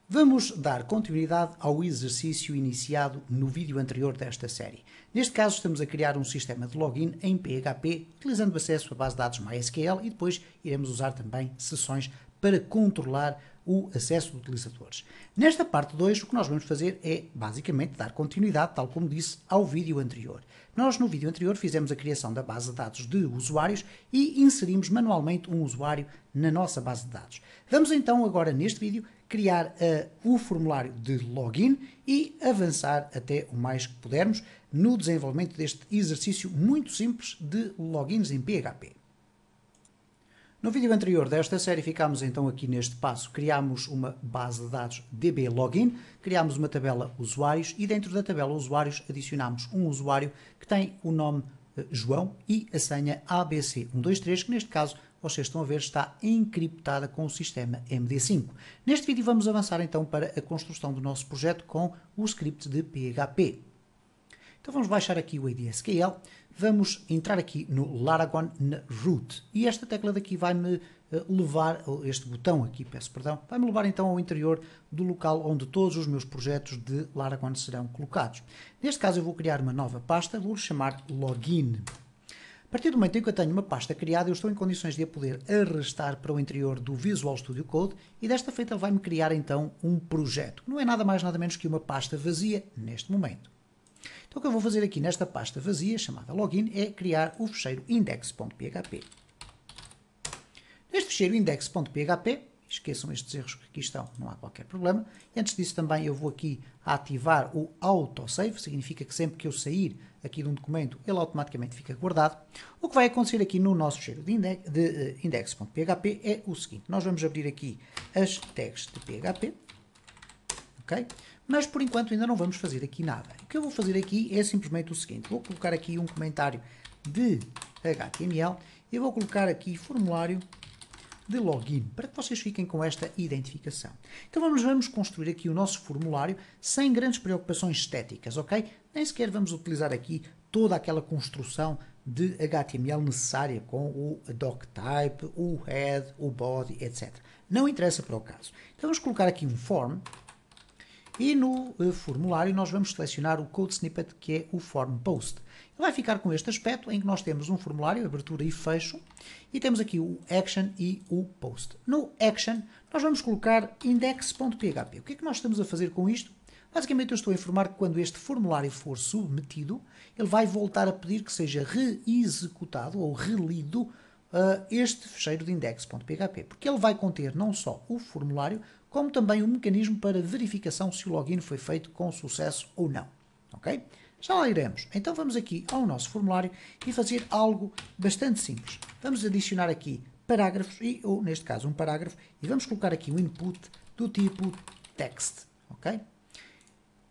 Vamos dar continuidade ao exercício iniciado no vídeo anterior desta série. Neste caso, estamos a criar um sistema de login em PHP, utilizando o acesso à base de dados MySQL e depois iremos usar também sessões para controlar o acesso de utilizadores. Nesta parte 2, o que nós vamos fazer é, basicamente, dar continuidade, tal como disse, ao vídeo anterior. Nós, no vídeo anterior, fizemos a criação da base de dados de usuários e inserimos manualmente um usuário na nossa base de dados. Vamos então, agora, neste vídeo, criar o formulário de login e avançar até o mais que pudermos no desenvolvimento deste exercício muito simples de logins em PHP. No vídeo anterior desta série ficámos então aqui neste passo, criámos uma base de dados DB Login, criámos uma tabela usuários e dentro da tabela usuários adicionámos um usuário que tem o nome João e a senha ABC123, que neste caso vocês estão a ver está encriptada com o sistema MD5. Neste vídeo vamos avançar então para a construção do nosso projeto com o script de PHP. Então vamos baixar aqui o ADSQL, vamos entrar aqui no Laragon na root e esta tecla daqui vai-me levar, este botão aqui, peço perdão, vai-me levar então ao interior do local onde todos os meus projetos de Laragon serão colocados. Neste caso eu vou criar uma nova pasta, vou chamar Login. A partir do momento em que eu tenho uma pasta criada, eu estou em condições de a poder arrastar para o interior do Visual Studio Code e desta feita ele vai-me criar então um projeto. Não é nada mais nada menos que uma pasta vazia neste momento. Então o que eu vou fazer aqui nesta pasta vazia, chamada login, é criar o fecheiro index.php. Neste fecheiro index.php, esqueçam estes erros que aqui estão, não há qualquer problema. E antes disso também eu vou aqui ativar o autosave, significa que sempre que eu sair aqui de um documento, ele automaticamente fica guardado. O que vai acontecer aqui no nosso fecheiro de index.php é o seguinte, nós vamos abrir aqui as tags de PHP, ok? Mas por enquanto ainda não vamos fazer aqui nada. O que eu vou fazer aqui é simplesmente o seguinte, vou colocar aqui um comentário de HTML e vou colocar aqui formulário de login, para que vocês fiquem com esta identificação. Então vamos construir aqui o nosso formulário sem grandes preocupações estéticas, ok? Nem sequer vamos utilizar aqui toda aquela construção de HTML necessária com o doctype, o head, o body, etc. Não interessa para o caso. Então vamos colocar aqui um form e no formulário nós vamos selecionar o code snippet que é o form post. Ele vai ficar com este aspecto em que nós temos um formulário, abertura e fecho, e temos aqui o action e o post. No action nós vamos colocar index.php. O que é que nós estamos a fazer com isto? Basicamente eu estou a informar que quando este formulário for submetido, ele vai voltar a pedir que seja reexecutado ou relido este fecheiro de index.php, porque ele vai conter não só o formulário, como também um mecanismo para verificação se o login foi feito com sucesso ou não. Ok? Já lá iremos. Então vamos aqui ao nosso formulário e fazer algo bastante simples. Vamos adicionar aqui parágrafos, ou neste caso um parágrafo, e vamos colocar aqui um input do tipo text. Ok?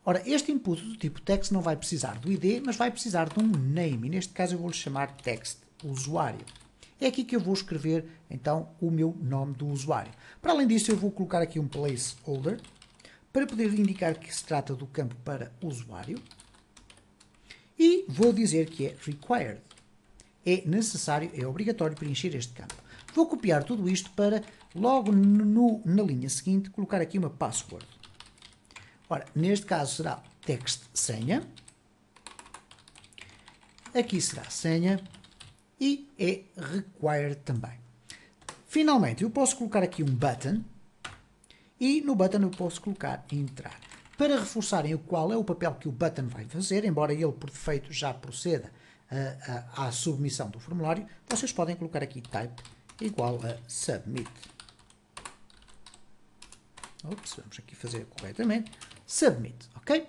Ora, este input do tipo text não vai precisar do ID, mas vai precisar de um name, e neste caso eu vou-lhe chamar text usuário. É aqui que eu vou escrever, então, o meu nome do usuário. Para além disso, eu vou colocar aqui um placeholder, para poder indicar que se trata do campo para usuário. E vou dizer que é required. É necessário, é obrigatório preencher este campo. Vou copiar tudo isto para, logo na linha seguinte, colocar aqui uma password. Ora, neste caso será text senha. Aqui será senha. E é required também. Finalmente, eu posso colocar aqui um button e no button eu posso colocar entrar. Para reforçarem o qual é o papel que o button vai fazer, embora ele por defeito já proceda à submissão do formulário, vocês podem colocar aqui type igual a submit. Ops, vamos aqui fazer corretamente. Submit, ok?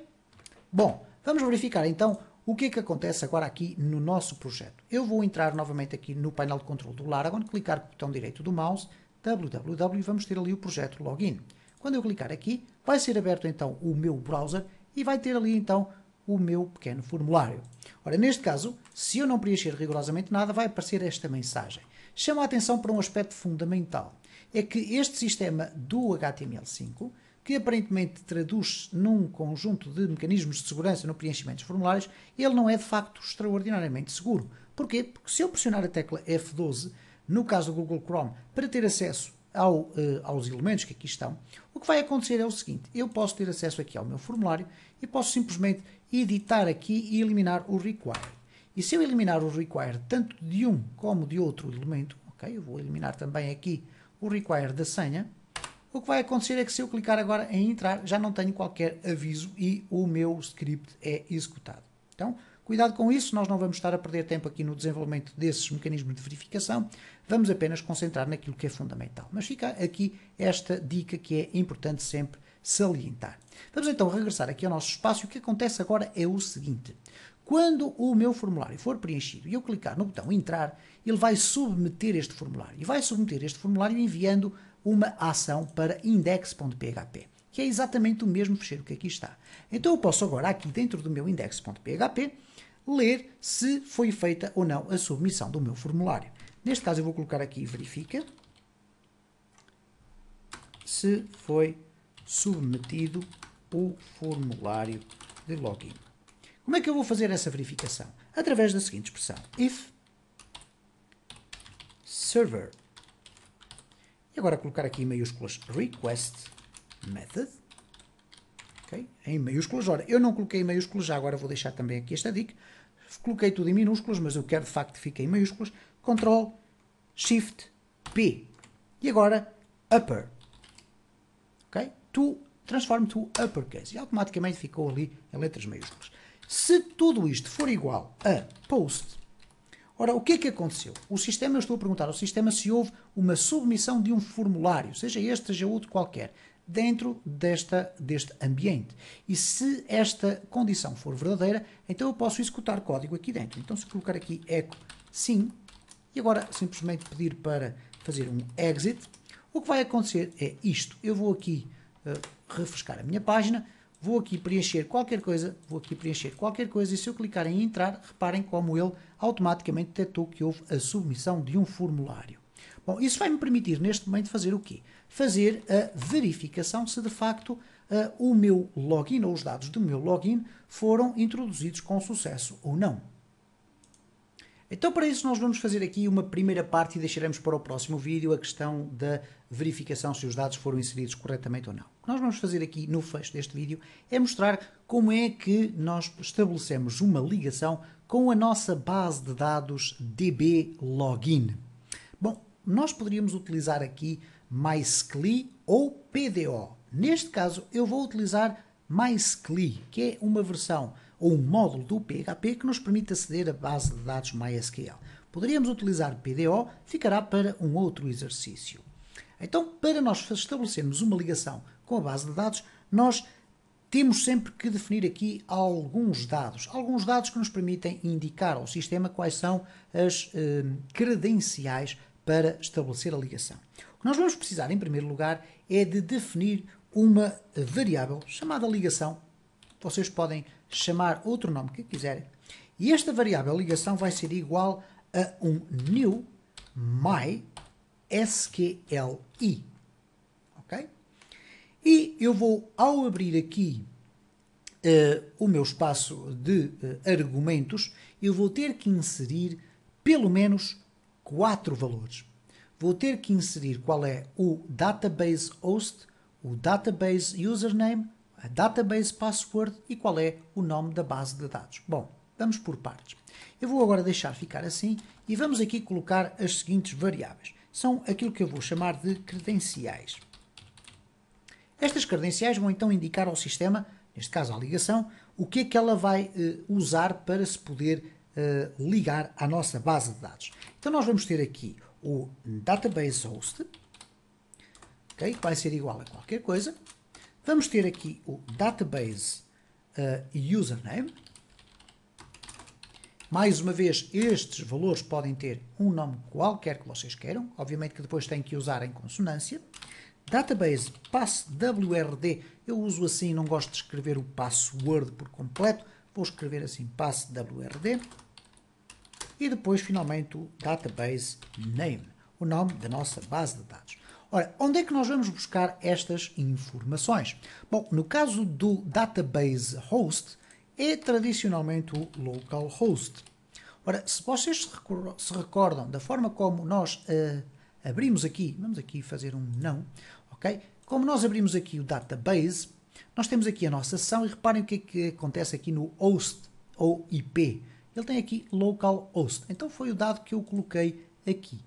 Bom, vamos verificar então o que é que acontece agora aqui no nosso projeto. Eu vou entrar novamente aqui no painel de controle do Laragon, clicar com o botão direito do mouse, www, e vamos ter ali o projeto login. Quando eu clicar aqui, vai ser aberto então o meu browser e vai ter ali então o meu pequeno formulário. Ora, neste caso, se eu não preencher rigorosamente nada, vai aparecer esta mensagem. Chama a atenção para um aspecto fundamental. É que este sistema do HTML5, que aparentemente traduz num conjunto de mecanismos de segurança no preenchimento dos formulários, ele não é de facto extraordinariamente seguro. Porquê? Porque se eu pressionar a tecla F12, no caso do Google Chrome, para ter acesso aos elementos que aqui estão, o que vai acontecer é o seguinte: eu posso ter acesso aqui ao meu formulário e posso simplesmente editar aqui e eliminar o require. E se eu eliminar o require tanto de um como de outro elemento, ok, eu vou eliminar também aqui o require da senha, o que vai acontecer é que se eu clicar agora em entrar, já não tenho qualquer aviso e o meu script é executado. Então, cuidado com isso, nós não vamos estar a perder tempo aqui no desenvolvimento desses mecanismos de verificação, vamos apenas concentrar naquilo que é fundamental. Mas fica aqui esta dica que é importante sempre salientar. Vamos então regressar aqui ao nosso espaço e o que acontece agora é o seguinte: quando o meu formulário for preenchido e eu clicar no botão entrar, ele vai submeter este formulário e vai submeter este formulário enviando uma ação para index.php, que é exatamente o mesmo fecheiro que aqui está. Então eu posso agora aqui dentro do meu index.php ler se foi feita ou não a submissão do meu formulário. Neste caso eu vou colocar aqui verifica se foi submetido o formulário de login. Como é que eu vou fazer essa verificação? Através da seguinte expressão: if server, e agora colocar aqui em maiúsculas request method, okay? Em maiúsculas. Ora, eu não coloquei em maiúsculas, já agora vou deixar também aqui esta dica, coloquei tudo em minúsculas, mas eu quero de facto que fique em maiúsculas, Ctrl Shift P, e agora upper, ok? Transform to uppercase, e automaticamente ficou ali em letras maiúsculas. Se tudo isto for igual a post, ora, o que é que aconteceu? O sistema, eu estou a perguntar ao sistema se houve uma submissão de um formulário, seja este, seja outro qualquer, dentro deste ambiente. E se esta condição for verdadeira, então eu posso executar código aqui dentro. Então, se colocar aqui echo sim, e agora simplesmente pedir para fazer um exit, o que vai acontecer é isto. Eu vou aqui refrescar a minha página, vou aqui preencher qualquer coisa, e se eu clicar em entrar, reparem como ele automaticamente detectou que houve a submissão de um formulário. Bom, isso vai me permitir neste momento fazer o quê? Fazer a verificação se de facto o meu login ou os dados do meu login foram introduzidos com sucesso ou não. Então, para isso, nós vamos fazer aqui uma primeira parte e deixaremos para o próximo vídeo a questão da verificação se os dados foram inseridos corretamente ou não. O que nós vamos fazer aqui no fecho deste vídeo é mostrar como é que nós estabelecemos uma ligação com a nossa base de dados DB Login. Bom, nós poderíamos utilizar aqui MySQL ou PDO. Neste caso, eu vou utilizar MySQL, que é uma versão ou um módulo do PHP que nos permite aceder à base de dados MySQL. Poderíamos utilizar PDO, ficará para um outro exercício. Então, para nós estabelecermos uma ligação com a base de dados, nós temos sempre que definir aqui alguns dados que nos permitem indicar ao sistema quais são as credenciais para estabelecer a ligação. O que nós vamos precisar, em primeiro lugar, é de definir uma variável chamada ligação. Vocês podem chamar outro nome que quiserem. E esta variável ligação vai ser igual a um new MySQLi. Ok? E eu vou, ao abrir aqui o meu espaço de argumentos, eu vou ter que inserir pelo menos 4 valores. Vou ter que inserir qual é o database host, o database username, a database password e qual é o nome da base de dados. Bom, vamos por partes. Eu vou agora deixar ficar assim e vamos aqui colocar as seguintes variáveis. São aquilo que eu vou chamar de credenciais. Estas credenciais vão então indicar ao sistema, neste caso à ligação, o que é que ela vai usar para se poder ligar à nossa base de dados. Então nós vamos ter aqui o database host, okay, que vai ser igual a qualquer coisa. Vamos ter aqui o database username. Mais uma vez, estes valores podem ter um nome qualquer que vocês queiram. Obviamente que depois têm que usar em consonância. Database password, eu uso assim, não gosto de escrever o password por completo. Vou escrever assim, password. E depois, finalmente, o database name, o nome da nossa base de dados. Ora, onde é que nós vamos buscar estas informações? Bom, no caso do database host, é tradicionalmente o localhost. Ora, se vocês se recordam da forma como nós abrimos aqui, vamos aqui fazer um não, ok? Como nós abrimos aqui o database, nós temos aqui a nossa sessão e reparem o que é que acontece aqui no host ou IP. Ele tem aqui localhost, então foi o dado que eu coloquei aqui.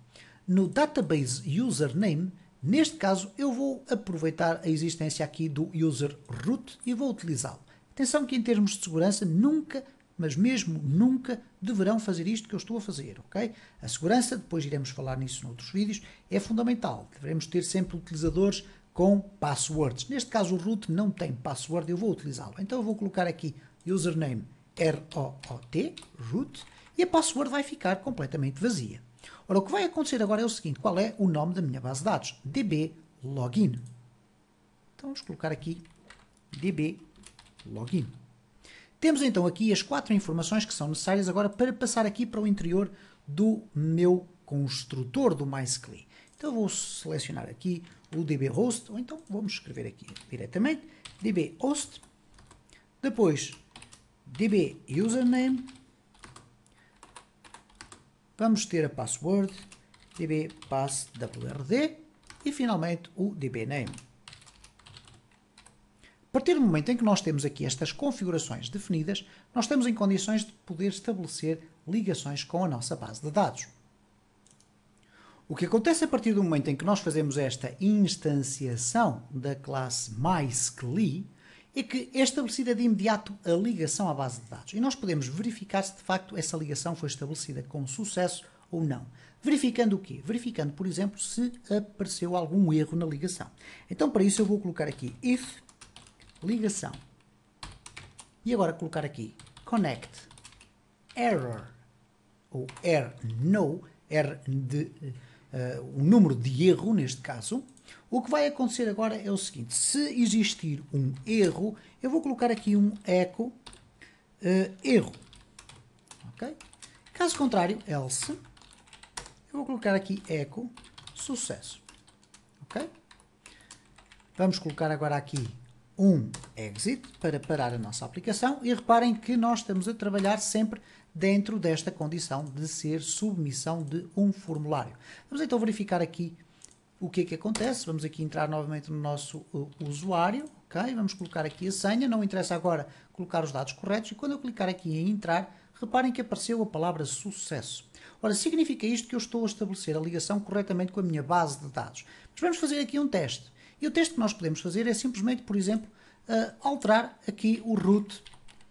No database username, neste caso eu vou aproveitar a existência aqui do user root e vou utilizá-lo. Atenção que em termos de segurança nunca, mas mesmo nunca, deverão fazer isto que eu estou a fazer, ok? A segurança, depois iremos falar nisso noutros vídeos, é fundamental. Devemos ter sempre utilizadores com passwords. Neste caso o root não tem password, eu vou utilizá-lo. Então eu vou colocar aqui username ROOT, root, e a password vai ficar completamente vazia. Ora, o que vai acontecer agora é o seguinte, qual é o nome da minha base de dados? DB login. Então vamos colocar aqui DB login. Temos então aqui as 4 informações que são necessárias agora para passar aqui para o interior do meu construtor do MySQL. Então eu vou selecionar aqui o dbHost, ou então vamos escrever aqui diretamente dbHost, depois dbUsername, vamos ter a password dbpasswrd e finalmente o dbname. A partir do momento em que nós temos aqui estas configurações definidas, nós estamos em condições de poder estabelecer ligações com a nossa base de dados. O que acontece a partir do momento em que nós fazemos esta instanciação da classe MySQL é que é estabelecida de imediato a ligação à base de dados. E nós podemos verificar se de facto essa ligação foi estabelecida com sucesso ou não. Verificando o quê? Verificando, por exemplo, se apareceu algum erro na ligação. Então, para isso eu vou colocar aqui if ligação. E agora colocar aqui connect error, ou no, o número de erro neste caso. O que vai acontecer agora é o seguinte, se existir um erro, eu vou colocar aqui um echo erro. Ok? Caso contrário, else, eu vou colocar aqui echo sucesso. Ok? Vamos colocar agora aqui um exit para parar a nossa aplicação e reparem que nós estamos a trabalhar sempre dentro desta condição de ser submissão de um formulário. Vamos então verificar aqui o que é que acontece. Vamos aqui entrar novamente no nosso usuário, ok? Vamos colocar aqui a senha, não interessa agora colocar os dados corretos e quando eu clicar aqui em entrar, reparem que apareceu a palavra sucesso. Ora, significa isto que eu estou a estabelecer a ligação corretamente com a minha base de dados. Mas vamos fazer aqui um teste. E o teste que nós podemos fazer é simplesmente, por exemplo, alterar aqui o root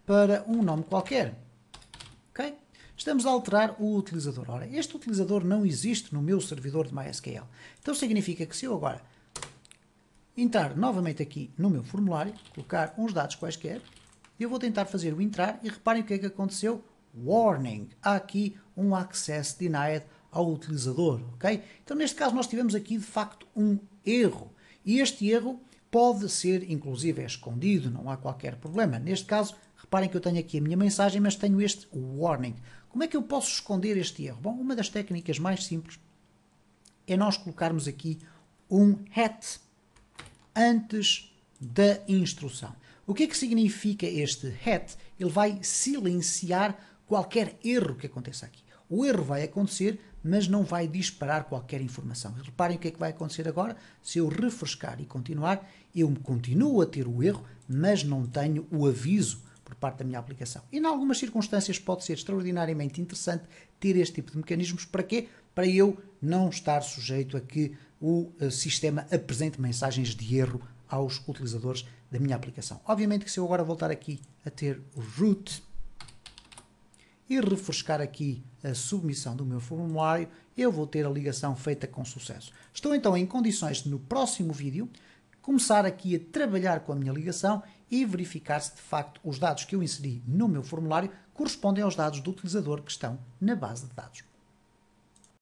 para um nome qualquer. Okay? Estamos a alterar o utilizador. Ora, este utilizador não existe no meu servidor de MySQL. Então significa que se eu agora entrar novamente aqui no meu formulário, colocar uns dados quaisquer, eu vou tentar fazer o entrar e reparem o que é que aconteceu. Warning! Há aqui um access denied ao utilizador. Okay? Então neste caso nós tivemos aqui de facto um erro. E este erro pode ser, inclusive, escondido, não há qualquer problema. Neste caso, reparem que eu tenho aqui a minha mensagem, mas tenho este warning. Como é que eu posso esconder este erro? Bom, uma das técnicas mais simples é nós colocarmos aqui um hat antes da instrução. O que é que significa este hat? Ele vai silenciar qualquer erro que aconteça aqui. O erro vai acontecer, mas não vai disparar qualquer informação. Reparem o que é que vai acontecer agora. Se eu refrescar e continuar, eu continuo a ter o erro, mas não tenho o aviso por parte da minha aplicação. E em algumas circunstâncias pode ser extraordinariamente interessante ter este tipo de mecanismos. Para quê? Para eu não estar sujeito a que o sistema apresente mensagens de erro aos utilizadores da minha aplicação. Obviamente que se eu agora voltar aqui a ter o root e refrescar aqui a submissão do meu formulário, eu vou ter a ligação feita com sucesso. Estou então em condições de, no próximo vídeo, começar aqui a trabalhar com a minha ligação e verificar se de facto os dados que eu inseri no meu formulário correspondem aos dados do utilizador que estão na base de dados.